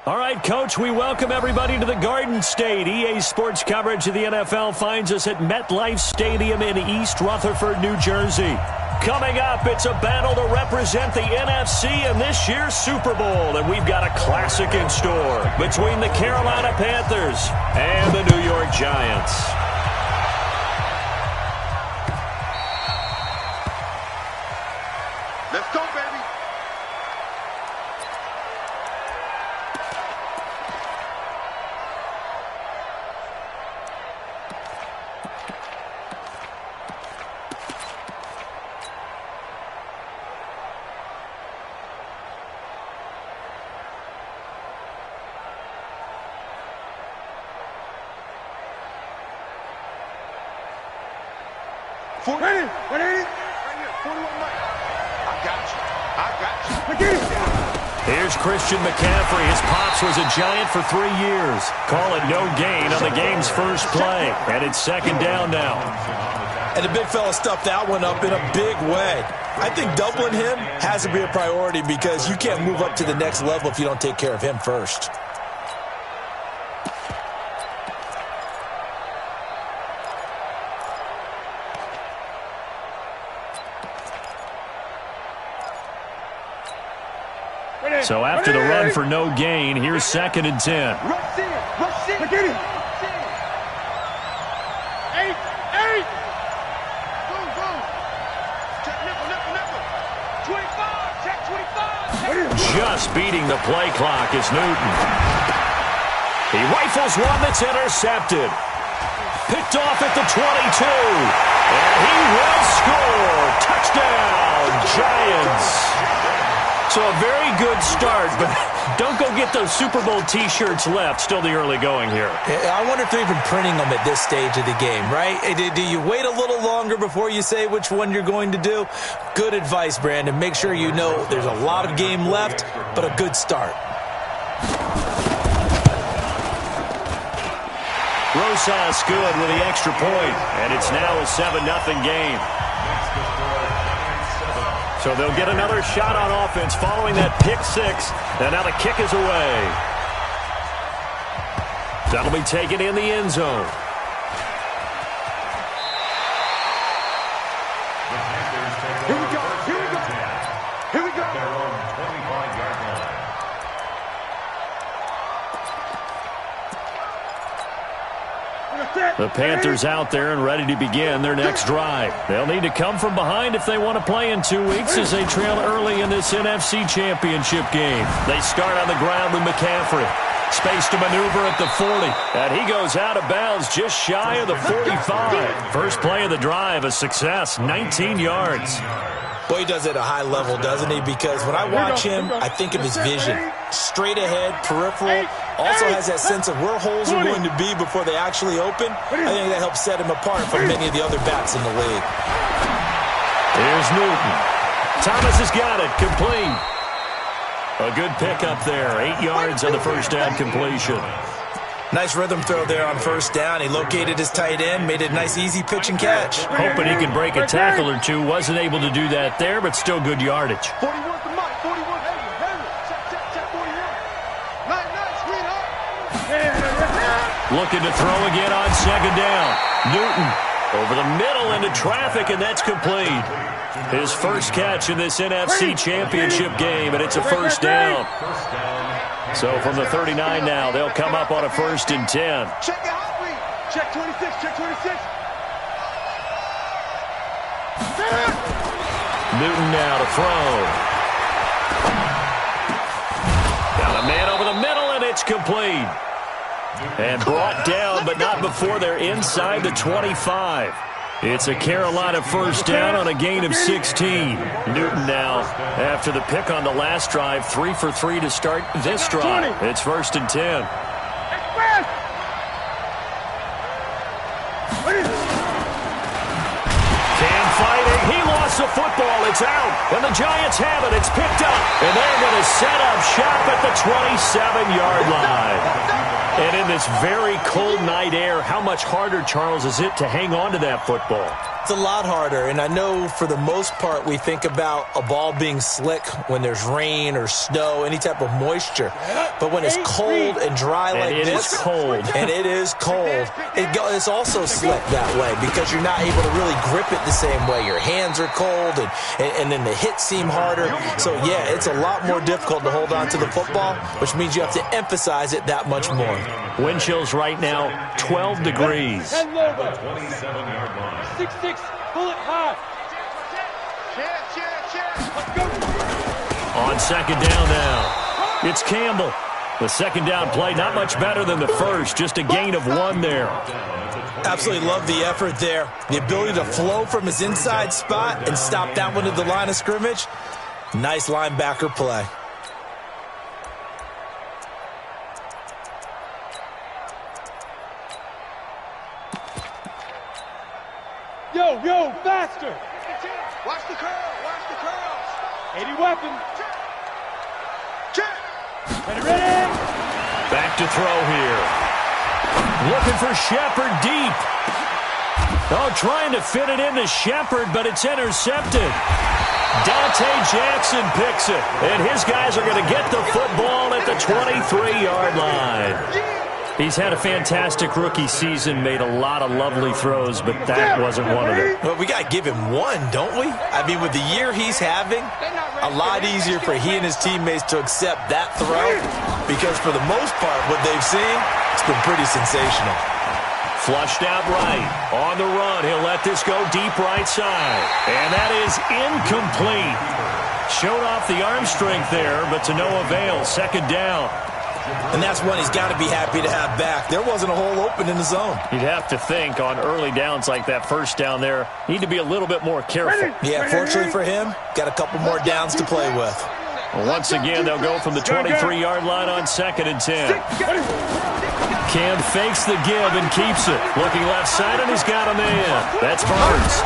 All right, Coach, we welcome everybody to the Garden State. EA Sports coverage of the NFL finds us at MetLife Stadium in East Rutherford, New Jersey. Coming up, it's a battle to represent the NFC in this year's Super Bowl, and we've got a classic in store between the Carolina Panthers and the New York Giants. Let's go, baby. Ready? 180? Right here, 41 Mike. I got you. Here's Christian McCaffrey. His pops was a Giant for 3 years. Call it no gain on the game's first play. And it's second down now. And the big fella stuffed that one up in a big way. I think doubling him has to be a priority because you can't move up to the next level if you don't take care of him first. So after the run for no gain, here's second and 10. Rush in. Get it. 8. Go. Check nickel. 25. Check 25. Just beating the play clock is Newton. He rifles one that's intercepted. Picked off at the 22. And he will score. Touchdown, Giants. So a very good start, but don't go get those Super Bowl T-shirts left. Still the early going here. I wonder if they're even printing them at this stage of the game, right? Do you wait a little longer before you say which one you're going to do? Good advice, Brandon. Make sure you know there's a lot of game left, but a good start. Rosas good with the extra point, and it's now a 7-0 game. So they'll get another shot on offense following that pick six. And now the kick is away. That'll be taken in the end zone. Here we go. The Panthers out there and ready to begin their next drive. They'll need to come from behind if they want to play in 2 weeks as they trail early in this NFC Championship game. They start on the ground with McCaffrey. Space to maneuver at the 40. And he goes out of bounds just shy of the 45. First play of the drive, a success, 19 yards. Boy, he does it at a high level, doesn't he? Because when I watch him, I think of his vision. Straight ahead, peripheral. Also has that sense of where holes are going to be before they actually open. I think that helps set him apart from many of the other backs in the league. Here's Newton. Thomas has got it. Complete. A good pickup there. 8 yards on the first down completion. Nice rhythm throw there on first down. He located his tight end, made it a nice, easy pitch and catch. Hoping he could break a tackle or two. Wasn't able to do that there, but still good yardage. 41 to Mike. 41. Check 41. Nice, sweetheart. Looking to throw again on second down. Newton over the middle into traffic, and that's complete. His first catch in this NFC Championship game, and it's a first down. So from the 39 now, they'll come up on a 1st and 10. Check your hot read. Check 26. Newton now to throw. Got a man over the middle, and it's complete. And brought down, but not before they're inside the 25. It's a Carolina first down on a gain of 16. Newton now, after the pick on the last drive, 3 for 3 to start this drive. It's 1st and 10. Cam fighting. He lost the football. It's out. And the Giants have it. It's picked up. And they're going to set up shop at the 27-yard line. And in this very cold night air, how much harder, Charles, is it to hang on to that football? It's a lot harder, and I know for the most part we think about a ball being slick when there's rain or snow, any type of moisture. But when it's cold and dry like this, and it is cold, it's also slick that way because you're not able to really grip it the same way. Your hands are cold, and then the hits seem harder. So, yeah, it's a lot more difficult to hold on to the football, which means you have to emphasize it that much more. Wind chills right now, 12 degrees. 6-6, pull it high. Let's go. On second down now, it's Campbell. The second down play, not much better than the first, just a gain of 1 there. Absolutely love the effort there. The ability to flow from his inside spot and stop that one at the line of scrimmage. Nice linebacker play. Yo, faster. Watch the curls. 80 weapon. Ready. Back to throw here. Looking for Shepard deep. Oh, trying to fit it into Shepard, but it's intercepted. Dante Jackson picks it, and his guys are going to get the football at the 23-yard line. He's had a fantastic rookie season, made a lot of lovely throws, but that wasn't one of them. Well, we got to give him one, don't we? I mean, with the year he's having, a lot easier for he and his teammates to accept that throw because for the most part, what they've seen, it's been pretty sensational. Flushed out right. On the run, he'll let this go deep right side. And that is incomplete. Showed off the arm strength there, but to no avail. Second down. And that's one he's got to be happy to have back. There wasn't a hole open in the zone. You'd have to think on early downs like that first down there, need to be a little bit more careful. Yeah, fortunately for him, got a couple more downs to play with. Well, once again, they'll go from the 23-yard line on 2nd and 10. Cam fakes the give and keeps it. Looking left side, and he's got a man. That's Burns.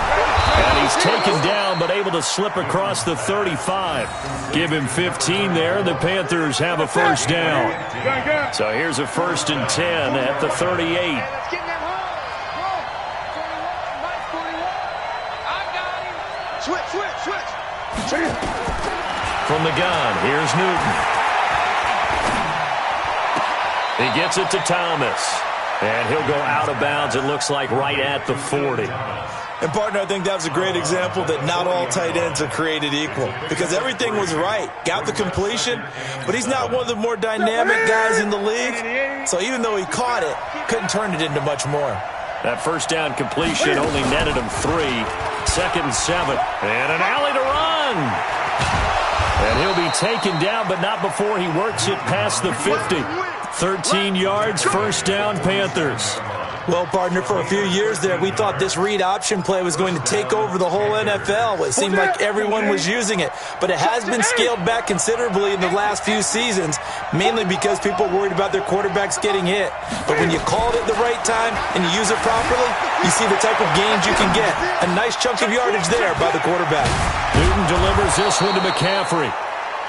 And he's taken down, but able to slip across the 35. Give him 15 there, and the Panthers have a first down. So here's a 1st and 10 at the 38. Switch. From the gun, here's Newton. He gets it to Thomas. And he'll go out of bounds, it looks like, right at the 40. And, partner, I think that was a great example that not all tight ends are created equal because everything was right. Got the completion, but he's not one of the more dynamic guys in the league. So even though he caught it, couldn't turn it into much more. That first down completion only netted him 3. 2nd and 7. And an alley to run. And he'll be taken down, but not before he works it past the 50. 13 yards, first down, Panthers. Well, partner, for a few years there, we thought this read option play was going to take over the whole NFL. It seemed like everyone was using it, but it has been scaled back considerably in the last few seasons, mainly because people are worried about their quarterbacks getting hit. But when you call it at the right time and you use it properly, you see the type of gains you can get. A nice chunk of yardage there by the quarterback. Newton delivers this one to McCaffrey.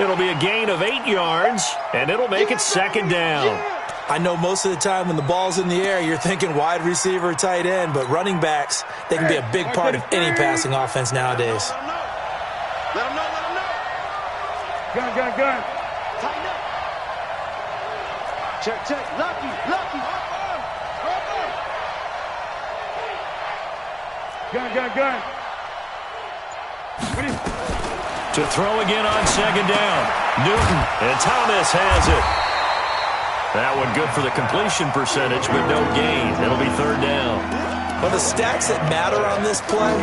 It'll be a gain of 8 yards, and it'll make it 2nd down. I know most of the time when the ball's in the air, you're thinking wide receiver, tight end, but running backs, they can be a big part of any passing offense nowadays. Let him know. Gun. Tighten up. Check. Lucky. Gun. Ready. To throw again on 2nd down. Newton, and Thomas has it. That one good for the completion percentage, but no gain. It'll be 3rd down. Well, the stats that matter on this play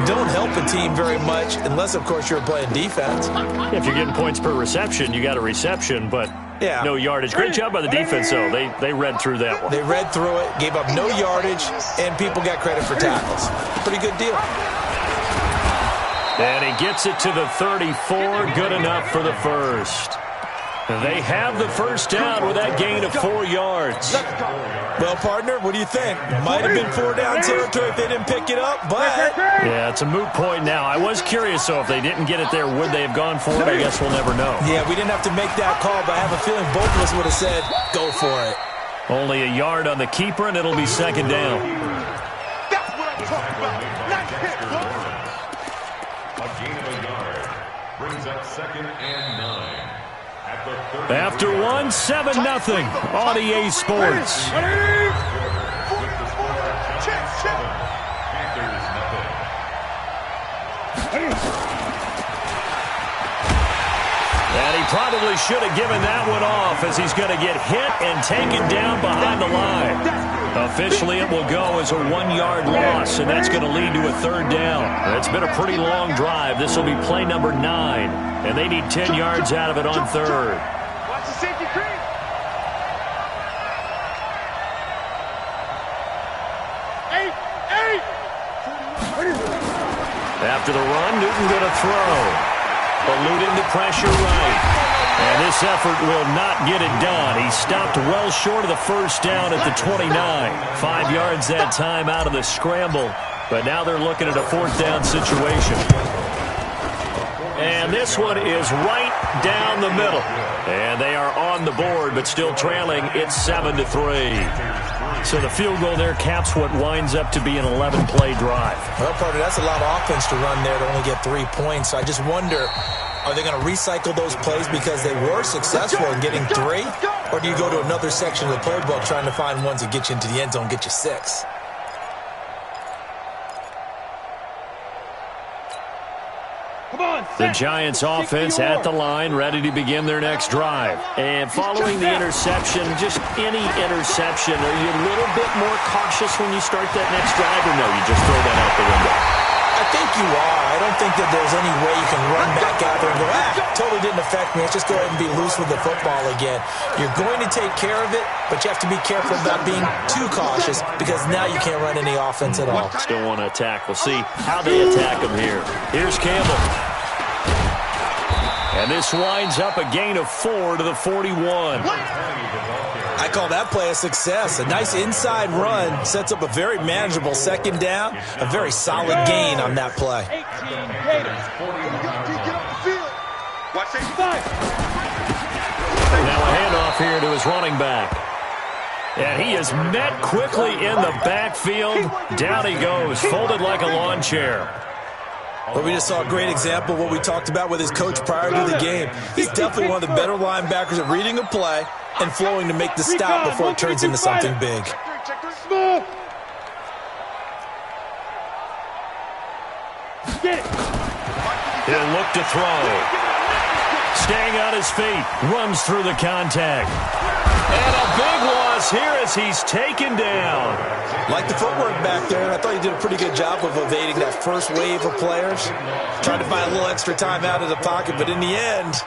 don't help a team very much unless, of course, you're playing defense. If you're getting points per reception, you got a reception, but no yardage. Great job by the defense, though. They read through that one. They read through it, gave up no yardage, and people got credit for tackles. Pretty good deal. And he gets it to the 34. Good enough for the first. They have the first down with that gain of 4 yards. Well, partner, what do you think? Might have been 4 down territory if they didn't pick it up, but... Yeah, it's a moot point now. I was curious, so if they didn't get it there, would they have gone for it? I guess we'll never know. Yeah, we didn't have to make that call, but I have a feeling both of us would have said, go for it. Only a yard on the keeper, and it'll be 2nd down. That's what I'm talking about. A gain of a yard. Brings up 2nd and 9. At the 30. After 1-7-0 on EA Sports. And he probably should have given that one off, as he's going to get hit and taken down behind the line. Officially, it will go as a 1-yard loss, and that's going to lead to a 3rd down. It's been a pretty long drive. This will be play number 9, and they need 10 yards out of it on 3rd. Watch the safety creep. After the run, Newton going to throw. Eluding the pressure right. And this effort will not get it done. He stopped well short of the 1st down at the 29. 5 yards that time out of the scramble. But now they're looking at a 4th down situation. And this one is right down the middle. And they are on the board, but still trailing. It's 7-3. So the field goal there caps what winds up to be an 11-play drive. Well, partner, that's a lot of offense to run there to only get 3 points. So I just wonder, are they going to recycle those plays because they were successful in getting 3? Or do you go to another section of the playbook trying to find ones that get you into the end zone, get you 6? The Giants offense at the line, ready to begin their next drive. And following the interception, just any interception, are you a little bit more cautious when you start that next drive, or no, you just throw that out the window? I think you are. I don't think that there's any way you can run back out there and go, totally didn't affect me. Let's just go ahead and be loose with the football again. You're going to take care of it, but you have to be careful about being too cautious, because now you can't run any offense at all. Still want to attack. We'll see how they attack him here. Here's Campbell. And this winds up a gain of 4 to the 41. I call that play a success. A nice inside run sets up a very manageable 2nd down. A very solid gain on that play. Now a handoff here to his running back. And he is met quickly in the backfield. Down he goes, folded like a lawn chair. But we just saw a great example of what we talked about with his coach prior to the game. He's definitely one of the better linebackers at reading a play and flowing to make the stop before it turns into something big. He'll look to throw. Staying on his feet, runs through the contact. And a big loss here as he's taken down. Like the footwork back there, I thought he did a pretty good job of evading that first wave of players. Trying to find a little extra time out of the pocket, but in the end,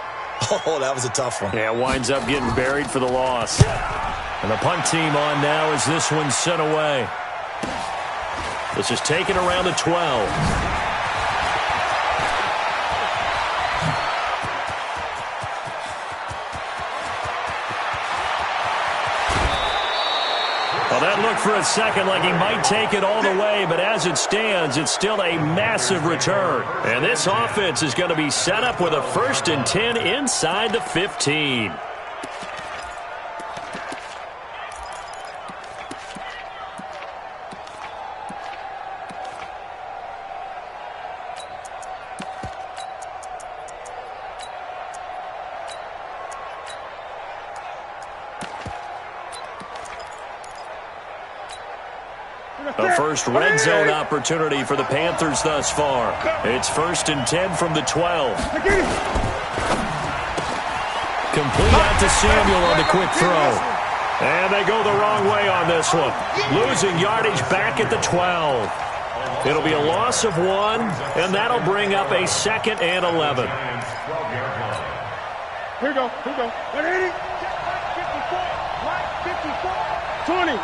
oh, that was a tough one. Yeah, winds up getting buried for the loss. And the punt team on now as this one's sent away. This is taken around the 12. Well, that looked for a second like he might take it all the way, but as it stands, it's still a massive return. And this offense is going to be set up with a 1st and 10 inside the 15. A first red zone opportunity for the Panthers thus far. It's 1st and 10 from the 12. Complete out to Samuel on the quick throw. And they go the wrong way on this one. Losing yardage back at the 12. It'll be a loss of 1, and that'll bring up a 2nd and 11. Here we go. 180. 20.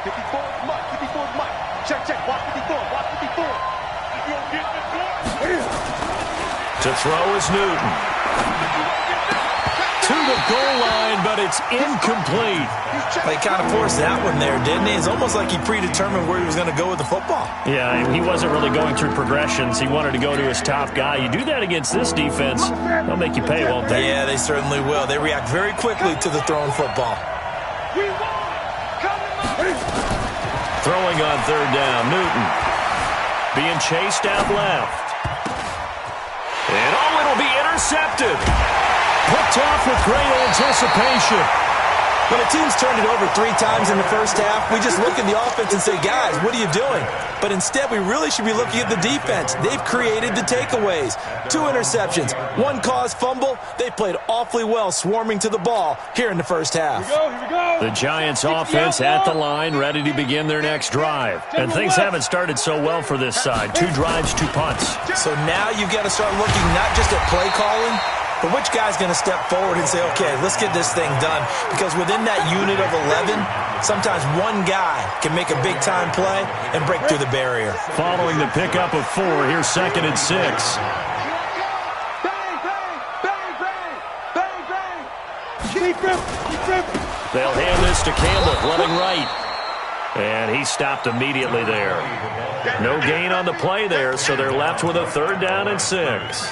54, Mike. 54, Mike. Check. Watch 54. To throw is Newton. To the goal line, but it's incomplete. He kind of forced that one there, didn't he? It's almost like he predetermined where he was going to go with the football. Yeah, he wasn't really going through progressions. He wanted to go to his top guy. You do that against this defense, they'll make you pay, won't they? Yeah, they certainly will. They react very quickly to the thrown football. Throwing on third down, Newton. Being chased out left. And it'll be intercepted. Picked off with great anticipation. When a team's turned it over 3 times in the first half, we just look at the offense and say, guys, what are you doing? But instead, we really should be looking at the defense. They've created the takeaways. 2 interceptions, 1 caused fumble. They played awfully well swarming to the ball here in the first half. Here we go. The Giants offense at the line, ready to begin their next drive. And things haven't started so well for this side. 2 drives, 2 punts. So now you've got to start looking not just at play calling, but which guy's going to step forward and say, okay, let's get this thing done? Because within that unit of 11, sometimes one guy can make a big-time play and break through the barrier. Following the pickup of 4, here's 2nd and 6. Bang, bang, bang, bang, bang, bang. Keep him. They'll hand this to Campbell, running right. And he stopped immediately there. No gain on the play there, so they're left with a 3rd down and 6.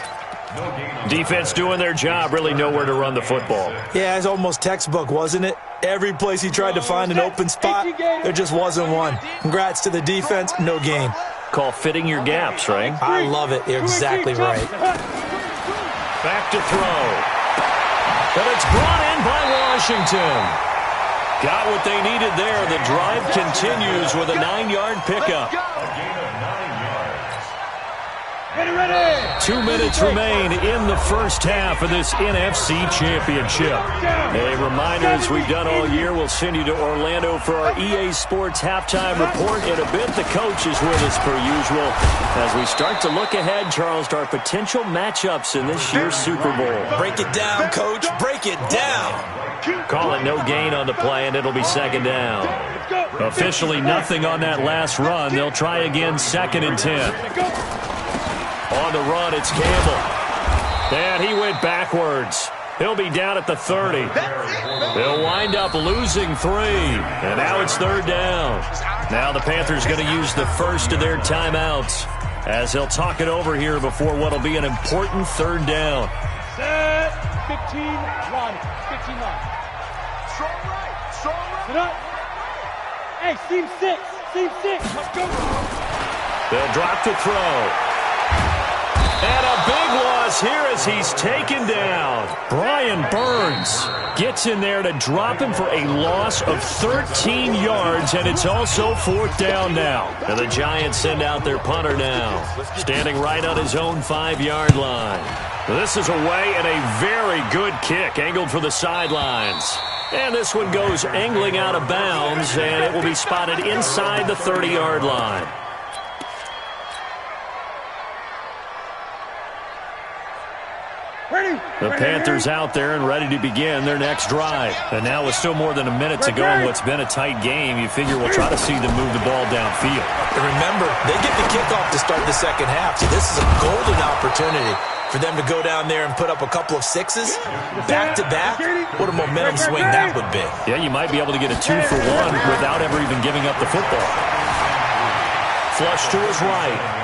Defense doing their job, really nowhere to run the football. Yeah, it's almost textbook, wasn't it? Every place he tried to find an open spot, there just wasn't one. Congrats to the defense, no gain. Call fitting your gaps, right? I love it. You're exactly right. Back to throw. And it's brought in by Washington. Got what they needed there. The drive continues with a 9-yard pickup. 2 minutes remain in the first half of this NFC Championship. A reminder, as we've done all year, we'll send you to Orlando for our EA Sports halftime report. In a bit, the coach is with us per usual as we start to look ahead, Charles, to our potential matchups in this year's Super Bowl. Break it down, Coach. Break it down. Call it no gain on the play, and it'll be 2nd down. Officially nothing on that last run. They'll try again, 2nd and 10. On the run, it's Campbell. And he went backwards. He'll be down at the 30. They'll wind up losing 3. And now it's 3rd down. Now the Panthers going to use the first of their timeouts as they'll talk it over here before what will be an important 3rd down. Set. 15-1. 15-1. Strong right. Sit up. Hey, seam 6. Seam 6. Let's go. They'll drop to throw. And a big loss here as he's taken down. Brian Burns gets in there to drop him for a loss of 13 yards, and it's also 4th down now. And the Giants send out their punter now, standing right on his own 5-yard line. This is away and a very good kick, angled for the sidelines. And this one goes angling out of bounds, and it will be spotted inside the 30-yard line. The Panthers out there and ready to begin their next drive. And now with still more than a minute to go in what's been a tight game, you figure we'll try to see them move the ball downfield. And remember, they get the kickoff to start the second half, so this is a golden opportunity for them to go down there and put up a couple of 6s back-to-back. What a momentum swing that would be. Yeah, you might be able to get a 2-for-1 without ever even giving up the football. Flush to his right.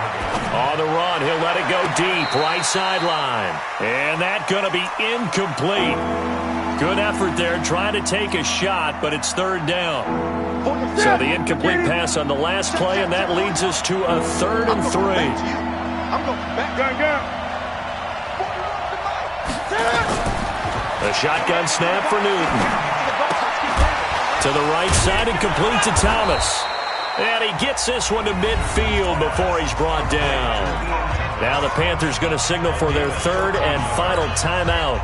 On the run, he'll let it go deep, right sideline. And that's going to be incomplete. Good effort there, trying to take a shot, but it's 3rd down. So the incomplete pass on the last play, and that leads us to a 3rd and 3. I'm going back. Gun. A shotgun snap for Newton. To the right side and complete to Thomas. And he gets this one to midfield before he's brought down. Now the Panthers going to signal for their 3rd and final timeout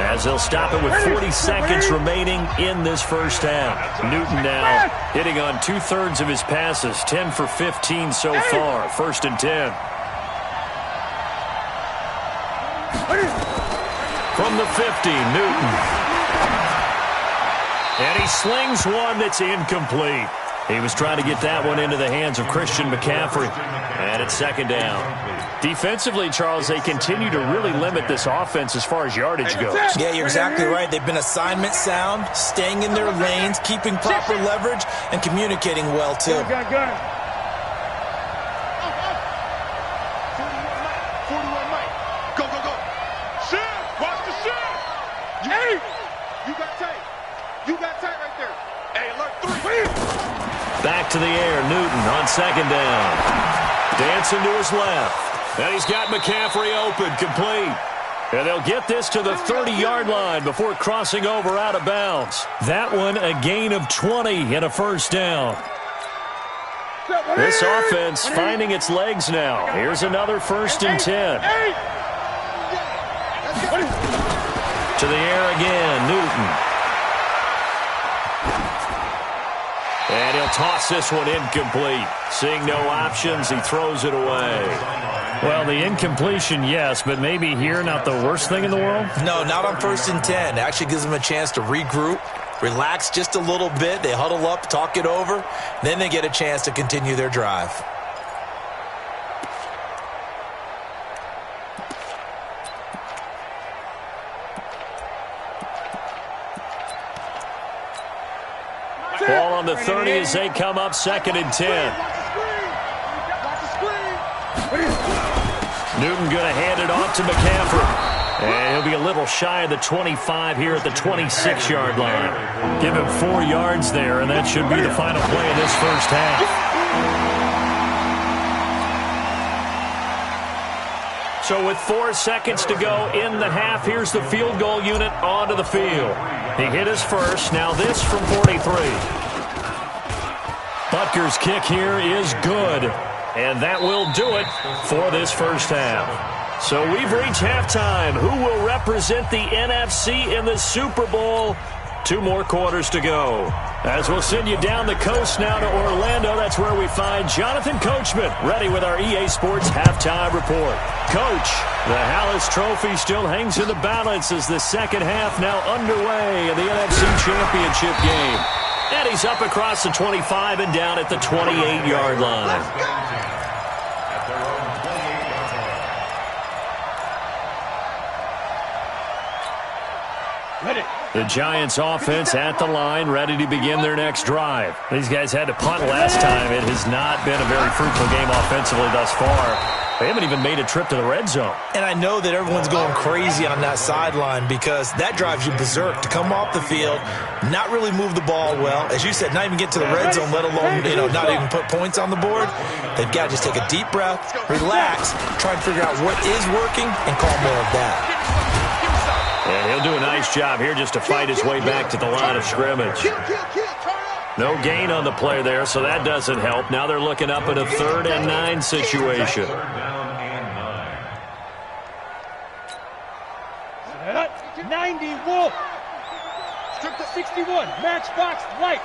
as they'll stop it with 40 seconds remaining in this first half. Newton now hitting on 2/3 of his passes, 10 for 15 so far. 1st and 10. From the 50, Newton. And he slings one that's incomplete. He was trying to get that one into the hands of Christian McCaffrey. And it's 2nd down. Defensively, Charles, they continue to really limit this offense as far as yardage goes. Yeah, you're exactly right. They've been assignment sound, staying in their lanes, keeping proper leverage, and communicating well, too. Gun. 41 Mike. Go. Shift. Watch the shift. You got tight. You got tight right there. Hey, alert 3. Back to the air, Newton on second down. Dancing to his left. And he's got McCaffrey open, complete. And they'll get this to the 30-yard line before crossing over out of bounds. That one a gain of 20 and a first down. This offense finding its legs now. Here's another 1st and 10. To the air again, Newton. And he'll toss this one incomplete. Seeing no options, he throws it away. Well, the incompletion, yes, but maybe here not the worst thing in the world? No, not on 1st and 10. It actually gives them a chance to regroup, relax just a little bit. They huddle up, talk it over. Then they get a chance to continue their drive. Ball on the 30 as they come up 2nd and 10. Newton going to hand it off to McCaffrey. And he'll be a little shy of the 25 here at the 26-yard line. Give him 4 yards there, and that should be the final play of this first half. So with 4 seconds to go in the half, here's the field goal unit onto the field. He hit his first. Now this from 43. Butker's kick here is good. And that will do it for this first half. So we've reached halftime. Who will represent the NFC in the Super Bowl? 2 more quarters to go. As we'll send you down the coast now to Orlando, that's where we find Jonathan Coachman, ready with our EA Sports Halftime Report. Coach, the Hallis Trophy still hangs in the balance as the second half now underway in the NFC Championship game. And he's up across the 25 and down at the 28-yard line. The Giants offense at the line, ready to begin their next drive. These guys had to punt last time. It has not been a very fruitful game offensively thus far. They haven't even made a trip to the red zone. And I know that everyone's going crazy on that sideline because that drives you berserk to come off the field, not really move the ball well. As you said, not even get to the red zone, let alone, not even put points on the board. They've got to just take a deep breath, relax, try and figure out what is working, and call more of that. And he'll do a nice job here just to fight his way back to the line of scrimmage. No gain on the play there, so that doesn't help. Now they're looking up at a 3rd and 9 situation. 90 Wolf. Strip to 61. Matchbox lights.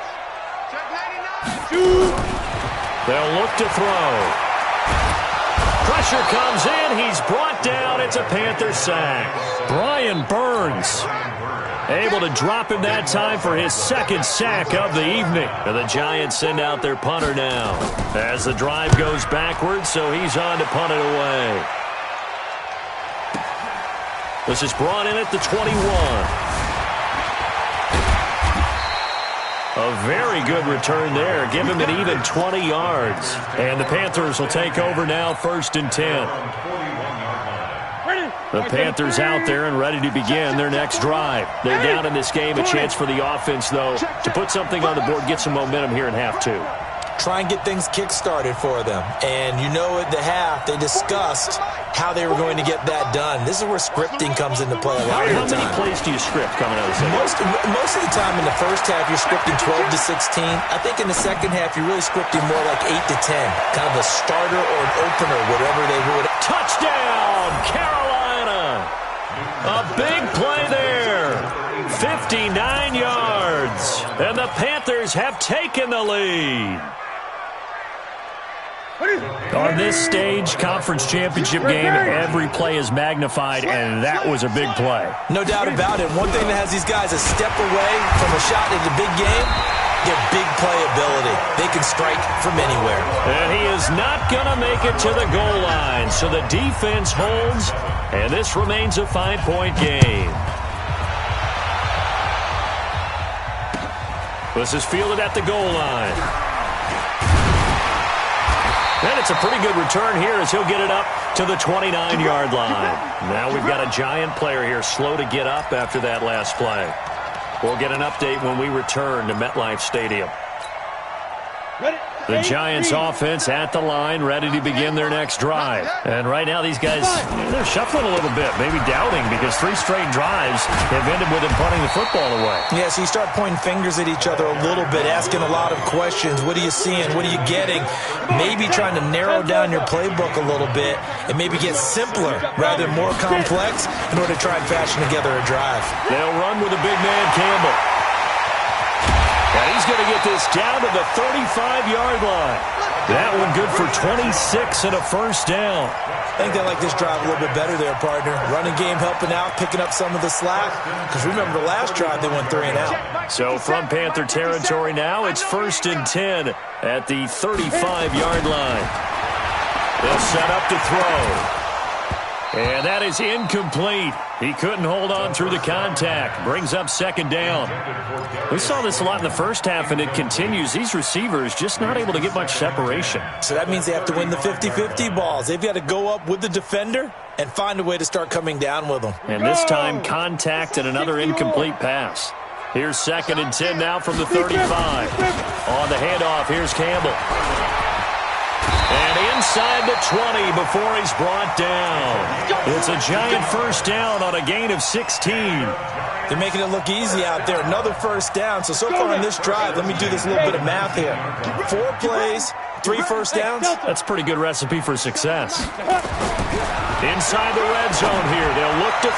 Check 99. 2. They'll look to throw. Pressure comes in. He's brought down. It's a Panther sack. Brian Burns able to drop him that time for his 2nd sack of the evening. And the Giants send out their punter now as the drive goes backwards, so he's on to punt it away. This is brought in at the 21. A very good return there. Give him an even 20 yards. And the Panthers will take over now, 1st and 10. The Panthers out there and ready to begin their next drive. They're down in this game. A chance for the offense, though, to put something on the board, get some momentum here in half 2. Try and get things kick-started for them. And at the half, they discussed how they were going to get that done. This is where scripting comes into play a lot of the time. How many plays do you script coming out of the second? Most of the time in the first half, you're scripting 12 to 16. I think in the second half, you're really scripting more like 8 to 10. Kind of a starter or an opener, whatever they would. Touchdown, Carolina! A big play there. 59 yards. And the Panthers have taken the lead. On this stage, conference championship game, every play is magnified, and that was a big play. No doubt about it. One thing that has these guys a step away from a shot in the big game, their big play ability. They can strike from anywhere. And he is not going to make it to the goal line, so the defense holds, and this remains a 5-point game. This is fielded at the goal line. And it's a pretty good return here as he'll get it up to the 29-yard line. Now we've got a Giant player here slow to get up after that last play. We'll get an update when we return to MetLife Stadium. The Giants offense at the line, ready to begin their next drive. And right now these guys, they're shuffling a little bit, maybe doubting, because 3 straight drives have ended with them punting the football away. Yeah, so you start pointing fingers at each other a little bit, asking a lot of questions. What are you seeing? What are you getting? Maybe trying to narrow down your playbook a little bit and maybe get simpler rather than more complex in order to try and fashion together a drive. They'll run with a big man, Campbell. And he's going to get this down to the 35-yard line. That one good for 26 and a first down. I think they like this drive a little bit better there, partner. Running game helping out, picking up some of the slack. Because remember the last drive, they went 3 and out. So from Panther territory now, it's 1st and 10 at the 35-yard line. They'll set up to throw. And that is incomplete. He couldn't hold on through the contact. Brings up 2nd down. We saw this a lot in the first half, and it continues. These receivers just not able to get much separation. So that means they have to win the 50-50 balls. They've got to go up with the defender and find a way to start coming down with them. And this time, contact and another incomplete pass. Here's 2nd and 10 now from the 35. On the handoff, here's Campbell. And inside the 20 before he's brought down. It's a giant first down on a gain of 16. They're making it look easy out there. Another first down. So far on this drive, let me do this little bit of math here. 4 plays, 3 first downs. That's a pretty good recipe for success. Inside the red zone here, they'll look to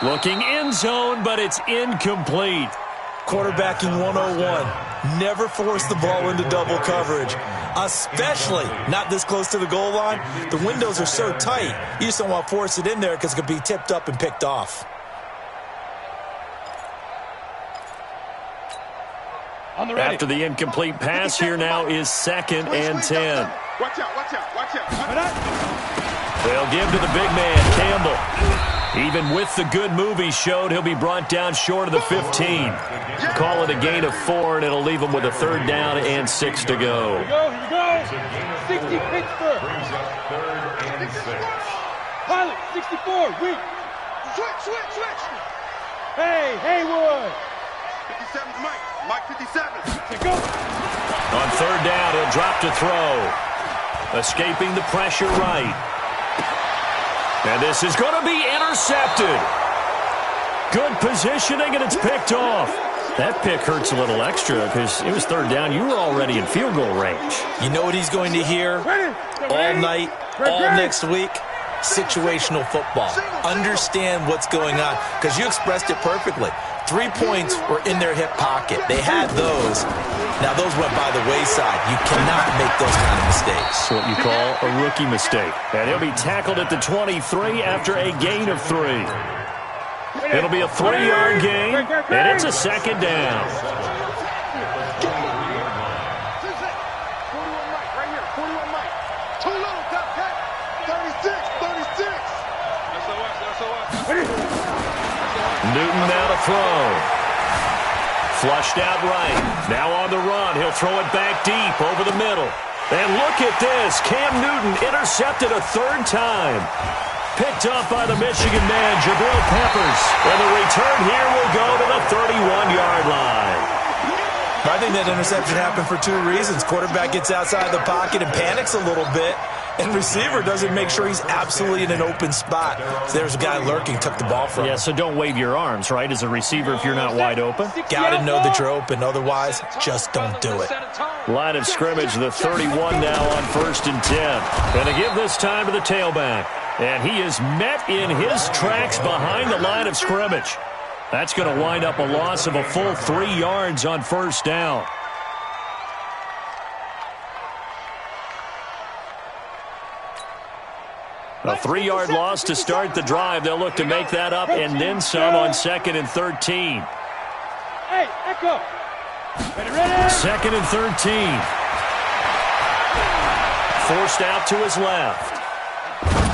throw. Looking end zone, but it's incomplete. Quarterbacking 101. Never force the ball into double coverage, especially not this close to the goal line. The windows are so tight, you just don't want to force it in there because it could be tipped up and picked off. After the incomplete pass, here now is 2nd and 10. Watch out, watch out, watch out. They'll give to the big man, Campbell. Even with the good move he showed, he'll be brought down short of the 15. Call it a gain of 4, and it'll leave him with a 3rd down and 6 to go. Here we go. 60, Pittsburgh. Pilot, 64, weak. Switch. Hey, Haywood. 57 to Mike 57. Go. On 3rd down, he'll drop to throw. Escaping the pressure right. And this is going to be intercepted. Good positioning, and it's picked off. That pick hurts a little extra because it was 3rd down. You were already in field goal range. You know what he's going to hear all night, all next week? Situational football. Understand what's going on because you expressed it perfectly. 3 points were in their hip pocket. They had those. Now, those went by the wayside. You cannot make those kind of mistakes. That's what you call a rookie mistake. And he'll be tackled at the 23 after a gain of 3. It'll be a 3-yard gain, and it's a 2nd down. 41 Mike, right here, 41 Mike. Too little, cut. 36. Newton now to throw. Flushed out right. Now on the run. He'll throw it back deep over the middle. And look at this. Cam Newton intercepted a 3rd time. Picked up by the Michigan man, Jabril Peppers. And the return here will go to the 31-yard line. I think that interception happened for 2 reasons. Quarterback gets outside the pocket and panics a little bit. And receiver doesn't make sure he's absolutely in an open spot. So there's a guy lurking, took the ball from him. Yeah, so don't wave your arms, right, as a receiver if you're not wide open. Got to know that you're open. Otherwise, just don't do it. Line of scrimmage, the 31 now on 1st and 10. And to give this time to the tailback. And he is met in his tracks behind the line of scrimmage. That's going to wind up a loss of a full 3 yards on 1st down. A 3-yard loss to start the drive. They'll look to make that up and then some on 2nd and 13. Hey, echo. Ready. 2nd and 13. Forced out to his left.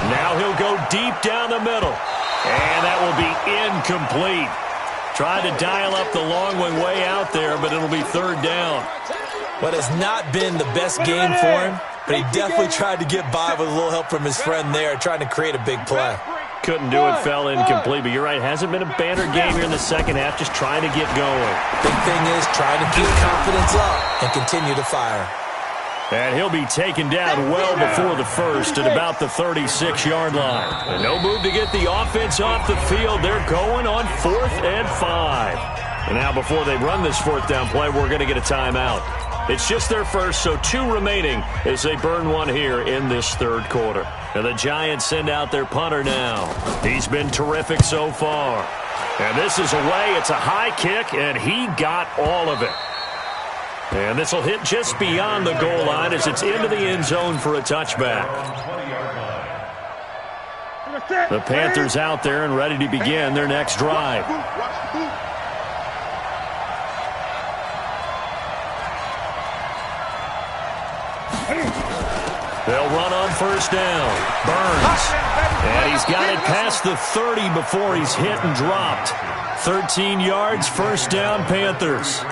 Now he'll go deep down the middle. And that will be incomplete. Tried to dial up the long one way out there, but it'll be 3rd down. What has not been the best game for him, but he definitely tried to get by with a little help from his friend there, trying to create a big play. Couldn't do it, fell incomplete. But you're right, hasn't been a banner game here in the second half, just trying to get going. Big thing is trying to keep confidence up and continue to fire. And he'll be taken down well before the first at about the 36-yard line. And no move to get the offense off the field. They're going on 4th and 5. And now before they run this 4th down play, we're going to get a timeout. It's just their first, so 2 remaining as they burn one here in this third quarter. And the Giants send out their punter now. He's been terrific so far. And this is away. It's a high kick, and he got all of it. And this will hit just beyond the goal line as it's into the end zone for a touchback. The Panthers out there and ready to begin their next drive. They'll run on first down. Burns. And he's got it past the 30 before he's hit and dropped. 13 yards, first down, Panthers.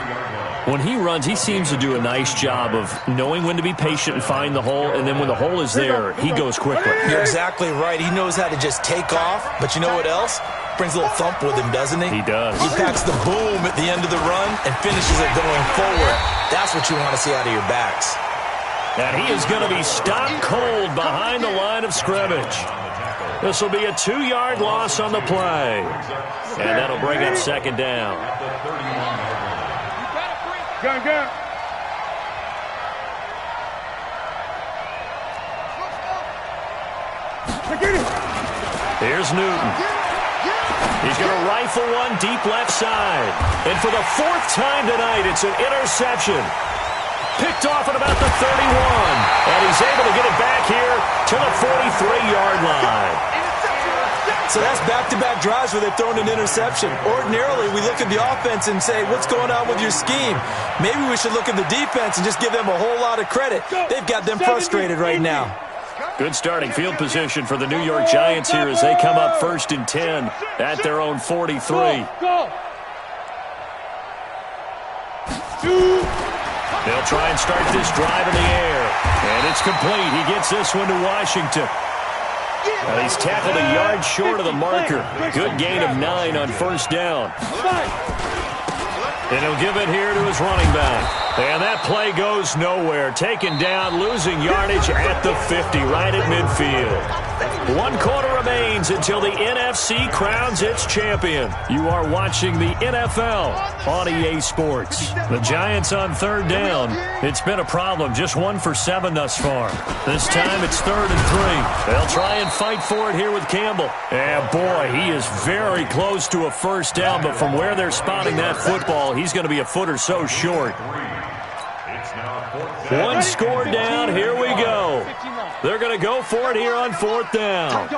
When he runs, he seems to do a nice job of knowing when to be patient and find the hole, and then when the hole is there, he goes quickly. You're exactly right. He knows how to just take off, but you know what else? Brings a little thump with him, doesn't he? He does. He packs the boom at the end of the run and finishes it going forward. That's what you want to see out of your backs. And he is going to be stopped cold behind the line of scrimmage. This will be a 2-yard loss on the play. And that'll bring up second down. Gun. Here's Newton. He's going to rifle one deep left side. And for the 4th time tonight, it's an interception. Picked off at about the 31. And he's able to get it back here to the 43-yard line. So that's back-to-back drives where they've thrown an interception. Ordinarily, we look at the offense and say, what's going on with your scheme? Maybe we should look at the defense and just give them a whole lot of credit. They've got them frustrated right now. Good starting field position for the New York Giants here as they come up 1st and 10 at their own 43. They'll try and start this drive in the air. And it's complete. He gets this one to Washington. Well, he's tackled a yard short of the marker. Good gain of 9 on first down. And he'll give it here to his running back. And that play goes nowhere. Taken down, losing yardage at the 50, right at midfield. 1 quarter remains until the NFC crowns its champion. You are watching the NFL on EA Sports. The Giants on 3rd down. It's been a problem. Just 1 for 7 thus far. This time it's 3rd and 3. They'll try and fight for it here with Campbell. And boy, he is very close to a first down, but from where they're spotting that football, he's going to be a foot or so short. 1 score down. Here we go. They're going to go for it here on 4th down.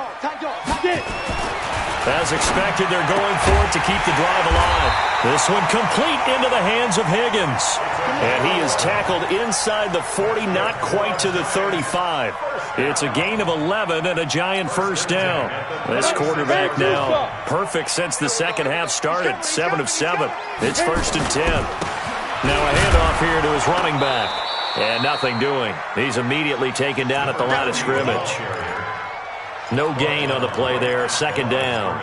As expected, they're going for it to keep the drive alive. This one complete into the hands of Higgins. And he is tackled inside the 40, not quite to the 35. It's a gain of 11 and a Giant first down. This quarterback now perfect since the second half started. 7 of 7. It's 1st and 10. Now a handoff here to his running back. And nothing doing. He's immediately taken down at the line of scrimmage. No gain on the play there. 2nd down.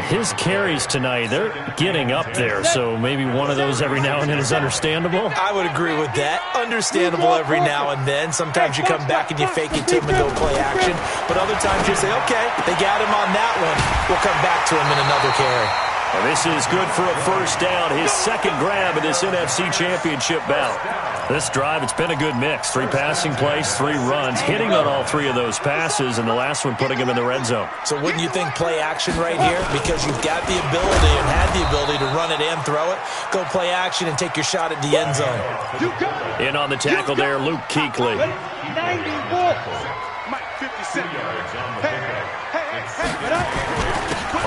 His carries tonight, they're getting up there, so maybe one of those every now and then is understandable. I would agree with that. Understandable every now and then. Sometimes you come back and you fake it to him and go play action. But other times you say, okay, they got him on that one. We'll come back to him in another carry. And this is good for a first down. His 2nd grab of this NFC Championship bout. This drive, it's been a good mix. 3 passing plays, 3 runs, hitting on all 3 of those passes, and the last one putting him in the red zone. So wouldn't you think play action right here? Because you've got the ability and had the ability to run it and throw it. Go play action and take your shot at the end zone. In on the tackle there, Luke Kuechly.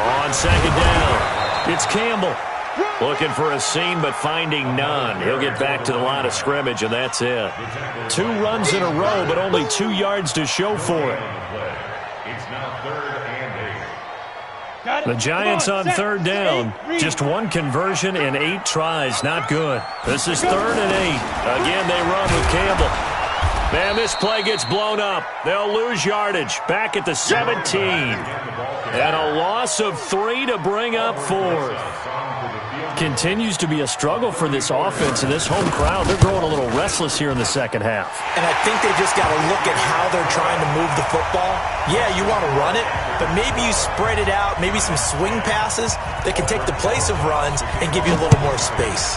On 2nd down, it's Campbell. Looking for a seam, but finding none. He'll get back to the line of scrimmage, and that's it. 2 runs in a row, but only 2 yards to show for it. The Giants on 3rd down. Just 1 conversion in 8 tries. Not good. This is 3rd and 8. Again, they run with Campbell. Man, this play gets blown up. They'll lose yardage. Back at the 17. And a loss of 3 to bring up 4. Continues to be a struggle for this offense and this home crowd. They're growing a little restless here in the second half. And I think they just got to look at how they're trying to move the football. Yeah, you want to run it, but maybe you spread it out, maybe some swing passes that can take the place of runs and give you a little more space.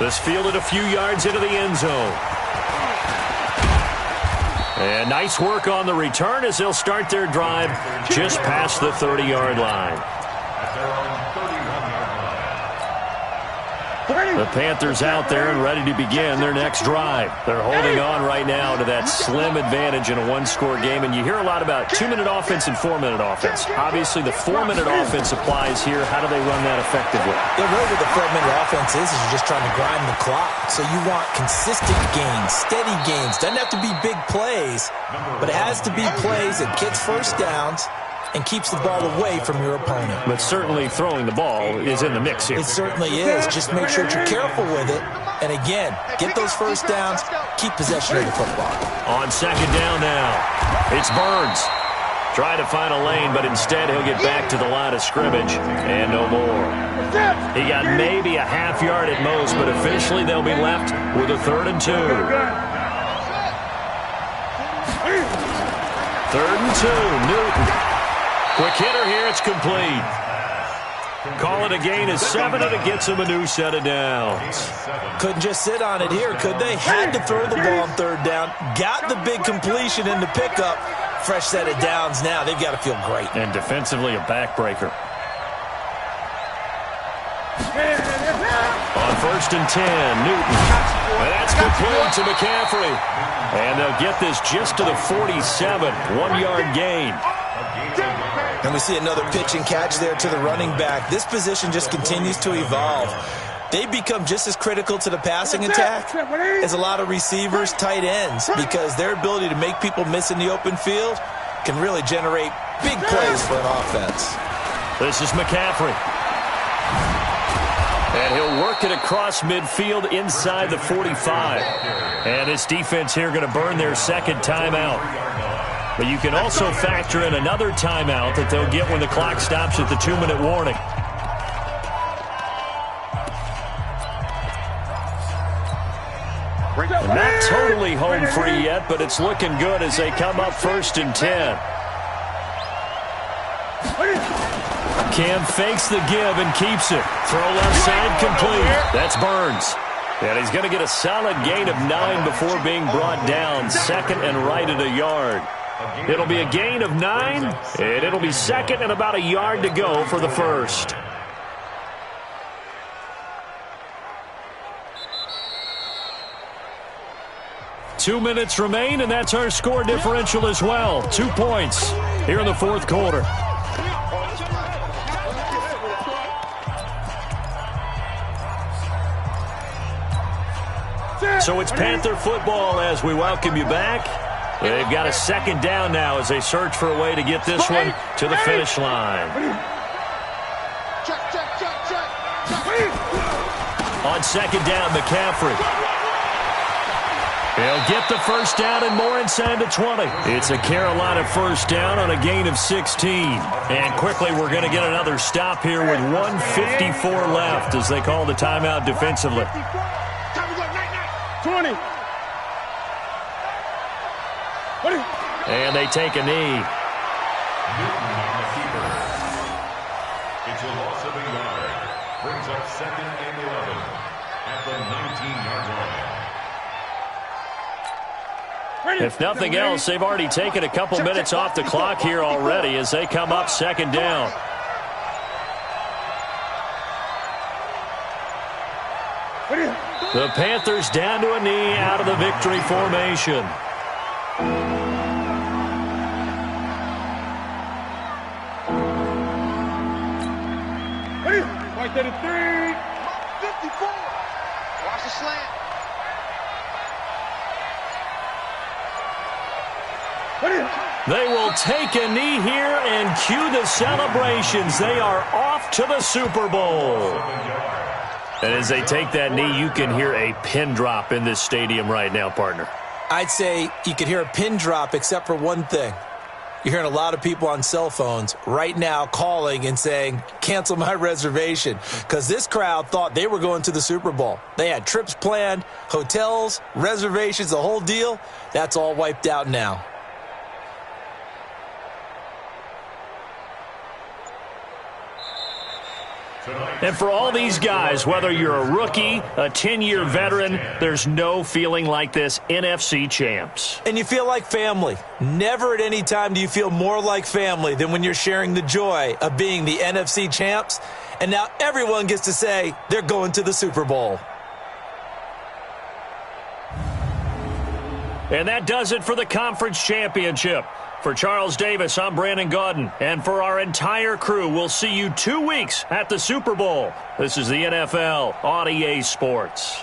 This fielded a few yards into the end zone. And nice work on the return as they'll start their drive just past the 30-yard line. The Panthers out there and ready to begin their next drive. They're holding on right now to that slim advantage in a one-score game. And you hear a lot about 2-minute offense and 4-minute offense. Obviously, the 4-minute offense applies here. How do they run that effectively? Yeah, really what the 4-minute offense is you're just trying to grind the clock. So you want consistent gains, steady gains. Doesn't have to be big plays, but it has to be plays that gets first downs and keeps the ball away from your opponent. But certainly throwing the ball is in the mix here. It certainly is. Just make sure that you're careful with it. And again, get those first downs, keep possession of the football. On second down now, it's Burns. Trying to find a lane, but instead he'll get back to the line of scrimmage and no more. He got maybe a half yard at most, but officially they'll be left with a 3rd and 2. 3rd and 2, Newton. Quick hitter here, it's complete. Call it a gain of 7, and it gets him a new set of downs. Couldn't just sit on it here, could they? Had to throw the ball on 3rd down. Got the big completion in the pickup. Fresh set of downs now. They've got to feel great. And defensively, a backbreaker. On 1st and 10, Newton. And that's complete to McCaffrey. And they'll get this just to the 47, 1-yard gain. And we see another pitch and catch there to the running back. This position just continues to evolve. They become just as critical to the passing attack as a lot of receivers, tight ends, because their ability to make people miss in the open field can really generate big plays for an offense. This is McCaffrey. And he'll work it across midfield inside the 45. And this defense here going to burn their second timeout. But you can also factor in another timeout that they'll get when the clock stops at the 2-minute warning. Not totally home free yet, but it's looking good as they come up 1st and 10. Cam fakes the give and keeps it. Throw left side complete. That's Burns. And he's going to get a solid gain of 9 before being brought down. 2nd and right at a yard. It'll be a gain of 9, and it'll be 2nd and about a yard to go for the 1st. Two minutes remain, and that's our score differential as well. 2 points here in the 4th quarter. So it's Panther football as we welcome you back. They've got a 2nd down now as they search for a way to get this one to the finish line. On 2nd down, McCaffrey. He'll get the first down and more inside the 20. It's a Carolina first down on a gain of 16. And quickly we're going to get another stop here with 1:54 left as they call the timeout defensively. 20. And they take a knee. It's a loss of a yard. Brings up 2nd and 11 at the 19-yard line. If nothing else, they've already taken a couple minutes off the clock here already as they come up 2nd down. The Panthers down to a knee out of the victory formation. Right there to 3. 54. Watch the slant. They will take a knee here and cue the celebrations. They are off to the Super Bowl. And as they take that knee, you can hear a pin drop in this stadium right now, partner. I'd say you could hear a pin drop except for one thing. You're hearing a lot of people on cell phones right now calling and saying, cancel my reservation, because this crowd thought they were going to the Super Bowl. They had trips planned, hotels, reservations, the whole deal. That's all wiped out now. And for all these guys, whether you're a rookie, a 10-year veteran, there's no feeling like this NFC champs. And you feel like family. Never at any time do you feel more like family than when you're sharing the joy of being the NFC champs. And now everyone gets to say they're going to the Super Bowl. And that does it for the conference championship. For Charles Davis, I'm Brandon Gaudin. And for our entire crew, we'll see you 2 weeks at the Super Bowl. This is the NFL on EA Sports.